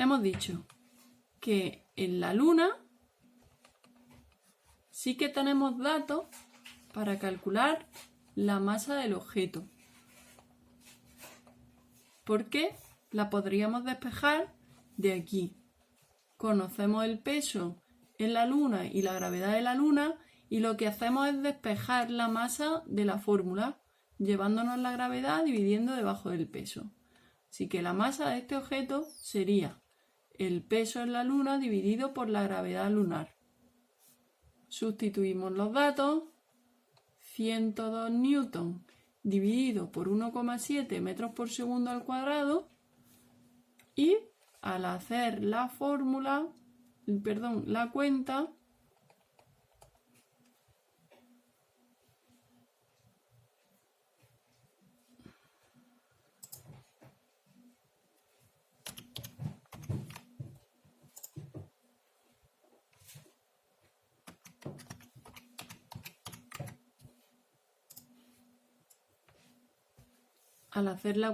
hemos dicho que en la Luna sí que tenemos datos para calcular la masa del objeto, porque la podríamos despejar de aquí. Conocemos el peso en la Luna y la gravedad de la Luna, y lo que hacemos es despejar la masa de la fórmula, llevándonos la gravedad dividiendo debajo del peso. Así que la masa de este objeto sería el peso en la Luna dividido por la gravedad lunar. Sustituimos los datos: 102 newton dividido por 1,7 metros por segundo al cuadrado, y al hacer la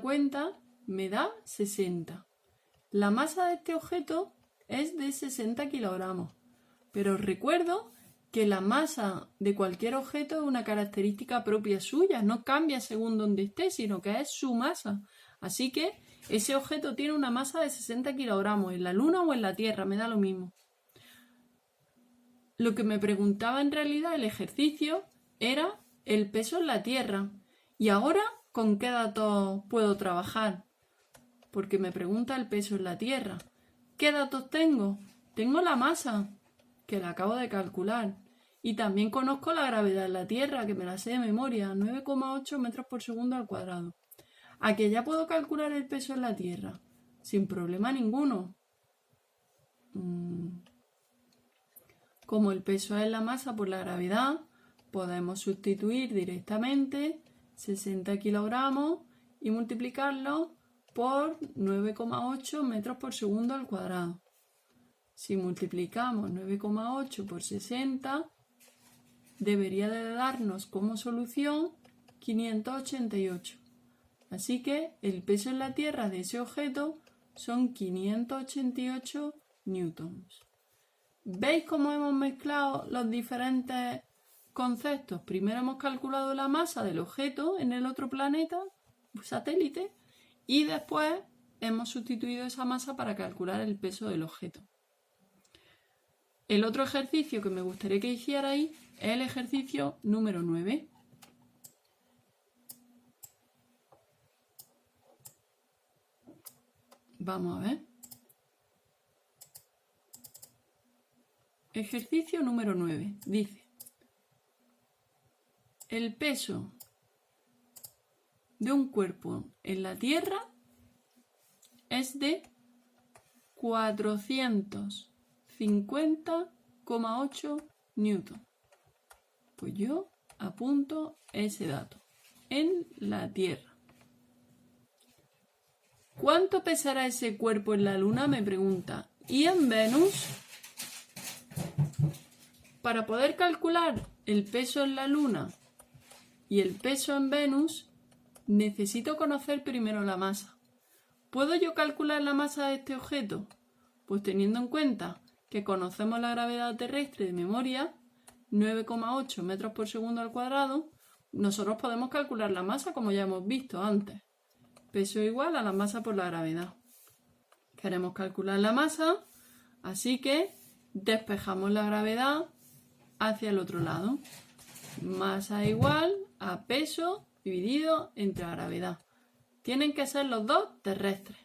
cuenta, me da 60. La masa de este objeto es de 60 kilogramos, pero os recuerdo que la masa de cualquier objeto es una característica propia suya, no cambia según donde esté, sino que es su masa. Así que ese objeto tiene una masa de 60 kilogramos, en la Luna o en la Tierra, me da lo mismo. Lo que me preguntaba en realidad el ejercicio era el peso en la Tierra. Y ahora, ¿con qué datos puedo trabajar? Porque me pregunta el peso en la Tierra. ¿Qué datos tengo? Tengo la masa, que la acabo de calcular. Y también conozco la gravedad en la Tierra, que me la sé de memoria, 9,8 metros por segundo al cuadrado. ¿A que ya puedo calcular el peso en la Tierra? Sin problema ninguno. Como el peso es la masa por la gravedad, podemos sustituir directamente 60 kilogramos y multiplicarlo por 9,8 metros por segundo al cuadrado. Si multiplicamos 9,8 por 60, debería de darnos como solución 588. Así que el peso en la Tierra de ese objeto son 588 newtons. ¿Veis cómo hemos mezclado los diferentes conceptos? Primero hemos calculado la masa del objeto en el otro planeta, satélite, y después hemos sustituido esa masa para calcular el peso del objeto. El otro ejercicio que me gustaría que hicierais es el ejercicio número 9. Vamos a ver. Ejercicio número 9. Dice: el peso de un cuerpo en la Tierra es de 450,8 newton. Pues yo apunto ese dato. En la Tierra. ¿Cuánto pesará ese cuerpo en la Luna? Me pregunta. ¿Y en Venus? Para poder calcular el peso en la Luna y el peso en Venus, necesito conocer primero la masa. ¿Puedo yo calcular la masa de este objeto? Pues teniendo en cuenta que conocemos la gravedad terrestre de memoria, 9,8 metros por segundo al cuadrado, nosotros podemos calcular la masa como ya hemos visto antes. Peso igual a la masa por la gravedad. Queremos calcular la masa, así que despejamos la gravedad hacia el otro lado. Masa igual a peso dividido entre la gravedad. Tienen que ser los dos terrestres.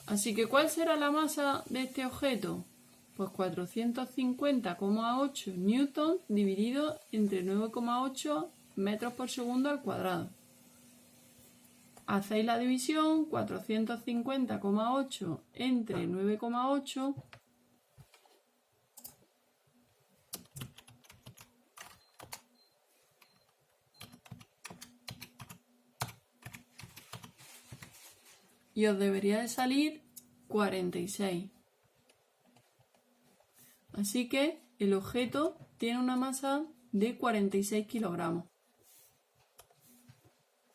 Así que ¿cuál será la masa de este objeto? Pues 450,8 newtons dividido entre 9,8 metros por segundo al cuadrado. Hacéis la división, 450,8 entre 9,8 y os debería de salir 46. Así que el objeto tiene una masa de 46 kilogramos.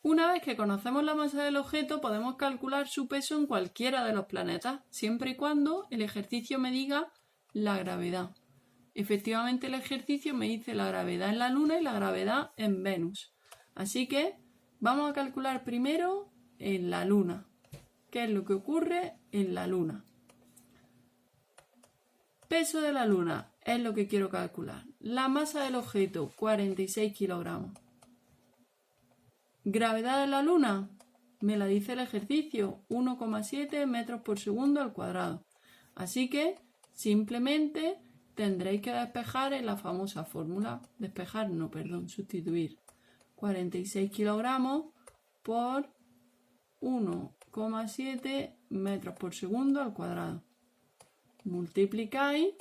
Una vez que conocemos la masa del objeto, podemos calcular su peso en cualquiera de los planetas, siempre y cuando el ejercicio me diga la gravedad. Efectivamente, el ejercicio me dice la gravedad en la Luna y la gravedad en Venus. Así que vamos a calcular primero en la Luna. ¿Qué es lo que ocurre en la Luna? Peso de la Luna es lo que quiero calcular. La masa del objeto, 46 kilogramos. Gravedad de la Luna, me la dice el ejercicio, 1,7 metros por segundo al cuadrado. Así que simplemente tendréis que despejar en la famosa fórmula. Sustituir 46 kilogramos por 1,7 metros por segundo al cuadrado. Multiplicáis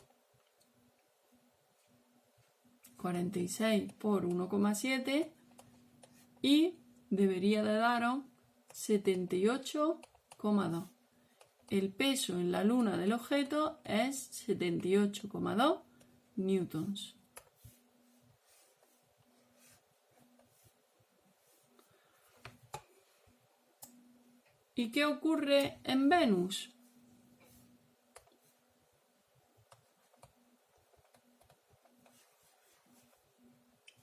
46 por 1,7 y debería de daros 78,2. El peso en la Luna del objeto es 78,2 newtons. ¿Y qué ocurre en Venus?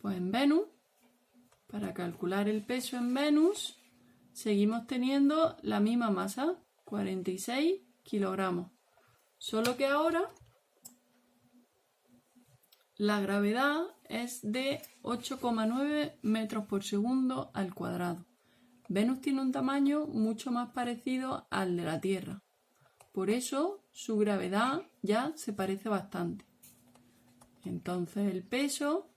Pues en Venus, para calcular el peso en Venus, seguimos teniendo la misma masa, 46 kilogramos. Solo que ahora la gravedad es de 8,9 metros por segundo al cuadrado. Venus tiene un tamaño mucho más parecido al de la Tierra. Por eso su gravedad ya se parece bastante. Entonces el peso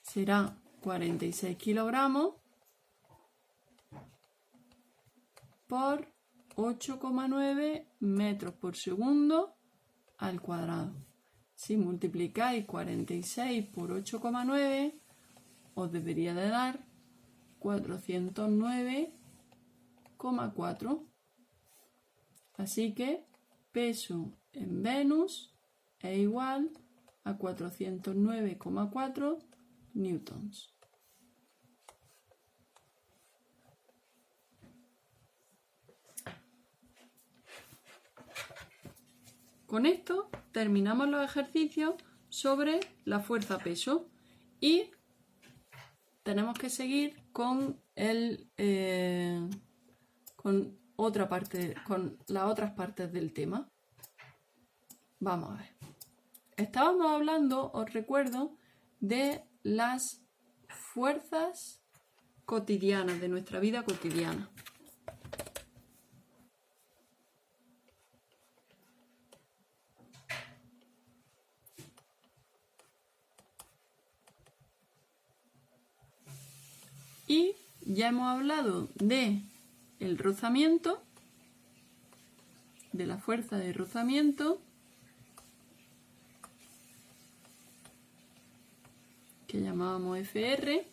será 46 kilogramos por 8,9 metros por segundo al cuadrado. Si multiplicáis 46 por 8,9, os debería de dar 409,4. Así que peso en Venus es igual a 409,4 newtons. Con esto terminamos los ejercicios sobre la fuerza-peso y tenemos que seguir con con las otras partes del tema. Vamos a ver. Estábamos hablando, os recuerdo, de las fuerzas cotidianas, de nuestra vida cotidiana. Y ya hemos hablado de el rozamiento, de la fuerza de rozamiento, que llamábamos FR,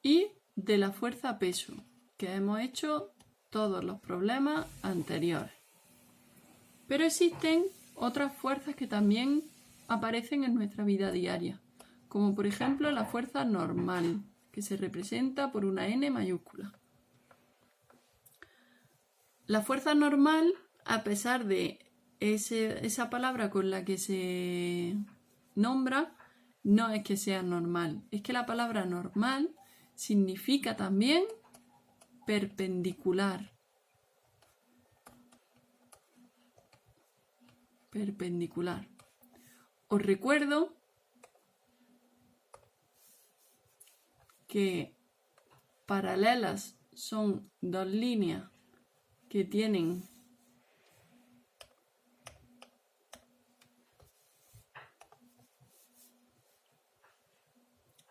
y de la fuerza peso, que hemos hecho todos los problemas anteriores. Pero existen otras fuerzas que también aparecen en nuestra vida diaria, como por ejemplo la fuerza normal, que se representa por una N mayúscula. La fuerza normal, a pesar de esa palabra con la que se nombra, no es que sea normal, es que la palabra normal significa también perpendicular. Perpendicular. Os recuerdo que paralelas son dos líneas que tienen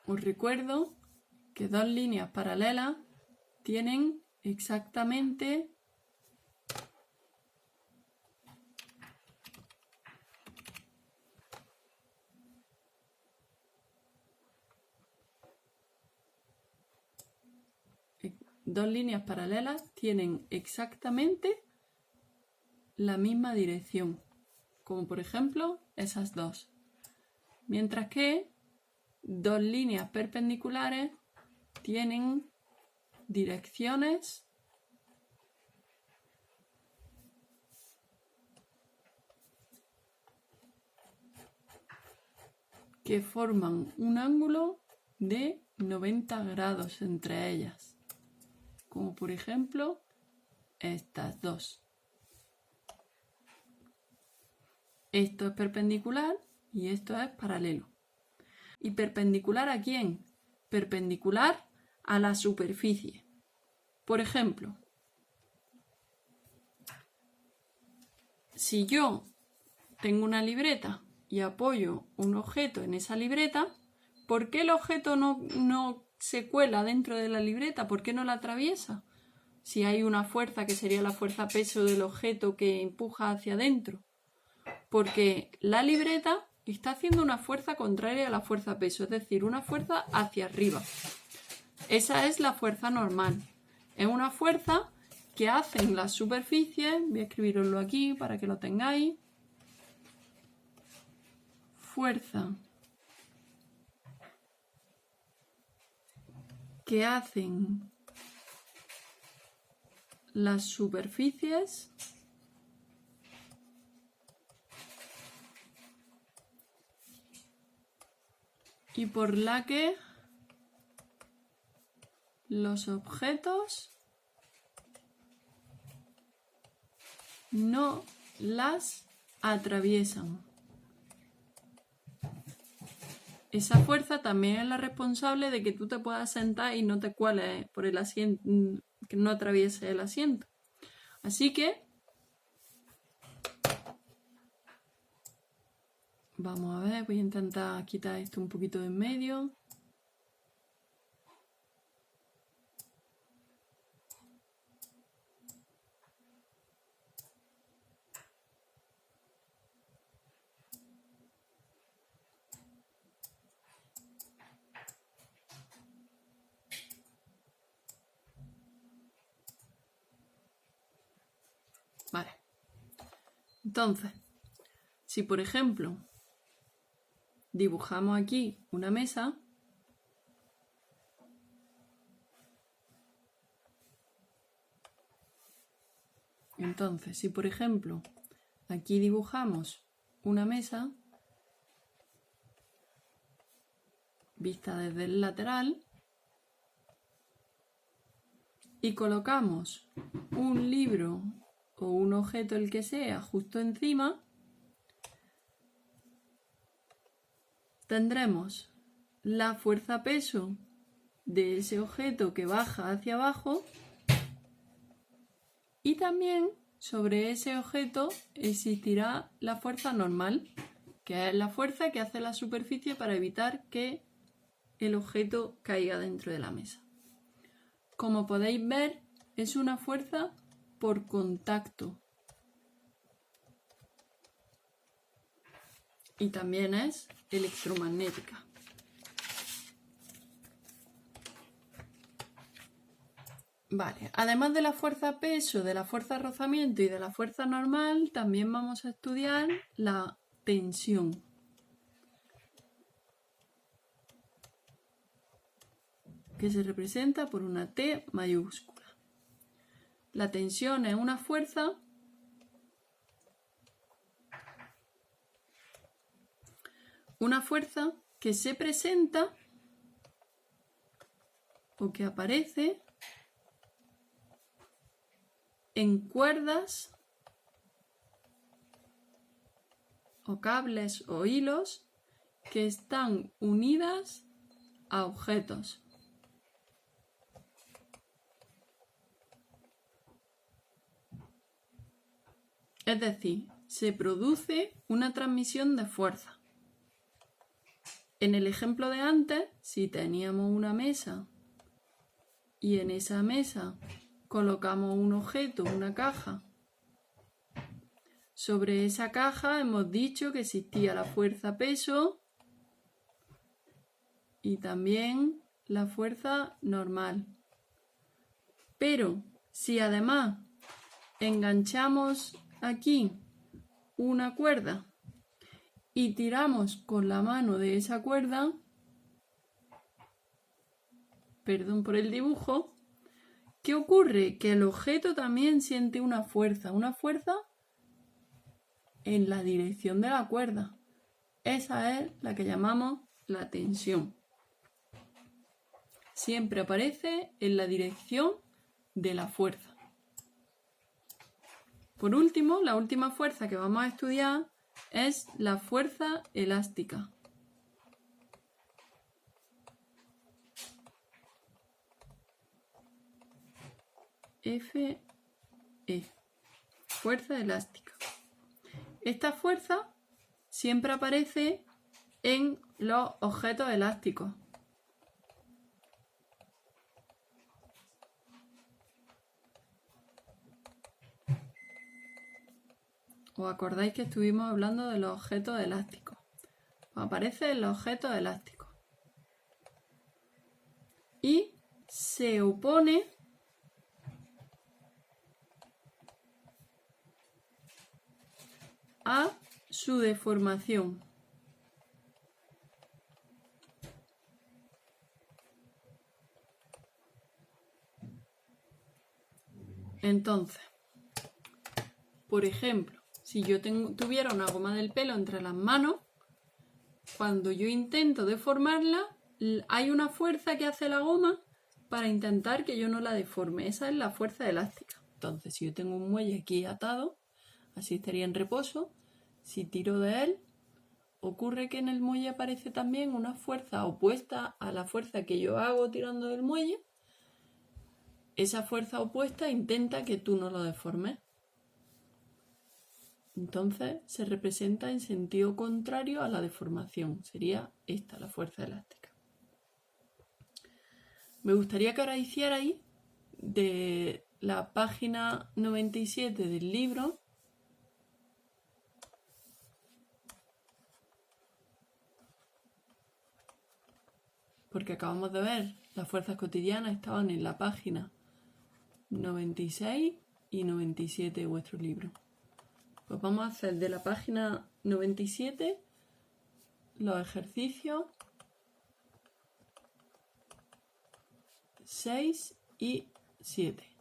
os recuerdo que dos líneas paralelas tienen exactamente la misma dirección, como por ejemplo esas dos. mientras que dos líneas perpendiculares tienen direcciones que forman un ángulo de 90 grados entre ellas, como por ejemplo estas dos. Esto es perpendicular y esto es paralelo. ¿Y perpendicular a quién? Perpendicular a la superficie. Por ejemplo, si yo tengo una libreta y apoyo un objeto en esa libreta, ¿por qué el objeto no se cuela dentro de la libreta? ¿Por qué no la atraviesa? Si hay una fuerza que sería la fuerza peso del objeto que empuja hacia adentro. Porque la libreta está haciendo una fuerza contraria a la fuerza peso, es decir, una fuerza hacia arriba. Esa es la fuerza normal. Es una fuerza que hacen las superficies, voy a escribiroslo aquí para que lo tengáis. Fuerza que hacen las superficies y por la que los objetos no las atraviesan. Esa fuerza también es la responsable de que tú te puedas sentar y no te cueles por el asiento, que no atraviese el asiento. Así que vamos a ver, voy a intentar quitar esto un poquito de en medio. Vale. Entonces, si por ejemplo dibujamos aquí una mesa, entonces si por ejemplo aquí dibujamos una mesa vista desde el lateral y colocamos un libro o un objeto, el que sea, justo encima, tendremos la fuerza peso de ese objeto que baja hacia abajo y también sobre ese objeto existirá la fuerza normal, que es la fuerza que hace la superficie para evitar que el objeto caiga dentro de la mesa. Como podéis ver, es una fuerza por contacto y también es electromagnética. Vale, además de la fuerza peso, de la fuerza rozamiento y de la fuerza normal, también vamos a estudiar la tensión. Que se representa por una T mayúscula. La tensión es una fuerza que se presenta o que aparece en cuerdas o cables o hilos que están unidas a objetos. Es decir, se produce una transmisión de fuerza. En el ejemplo de antes, si teníamos una mesa y en esa mesa colocamos un objeto, una caja, sobre esa caja hemos dicho que existía la fuerza peso y también la fuerza normal. Pero si además enganchamos aquí una cuerda y tiramos con la mano de esa cuerda, perdón por el dibujo, ¿qué ocurre? Que el objeto también siente una fuerza en la dirección de la cuerda. Esa es la que llamamos la tensión. Siempre aparece en la dirección de la fuerza. Por último, la última fuerza que vamos a estudiar es la fuerza elástica. Fe, fuerza elástica. Esta fuerza siempre aparece en los objetos elásticos. ¿Os acordáis que estuvimos hablando de los objetos elásticos? Aparece en los objetos elásticos. Y se opone a su deformación. Entonces, por ejemplo, si yo tuviera una goma del pelo entre las manos, cuando yo intento deformarla, hay una fuerza que hace la goma para intentar que yo no la deforme. Esa es la fuerza elástica. Entonces, si yo tengo un muelle aquí atado, así estaría en reposo. Si tiro de él, ocurre que en el muelle aparece también una fuerza opuesta a la fuerza que yo hago tirando del muelle. Esa fuerza opuesta intenta que tú no lo deformes. Entonces se representa en sentido contrario a la deformación. Sería esta, la fuerza elástica. Me gustaría que ahora hicierais de la página 97 del libro porque acabamos de ver las fuerzas cotidianas estaban en la página 96 y 97 de vuestro libro. Pues vamos a hacer de la página 97 los ejercicios 6 y 7.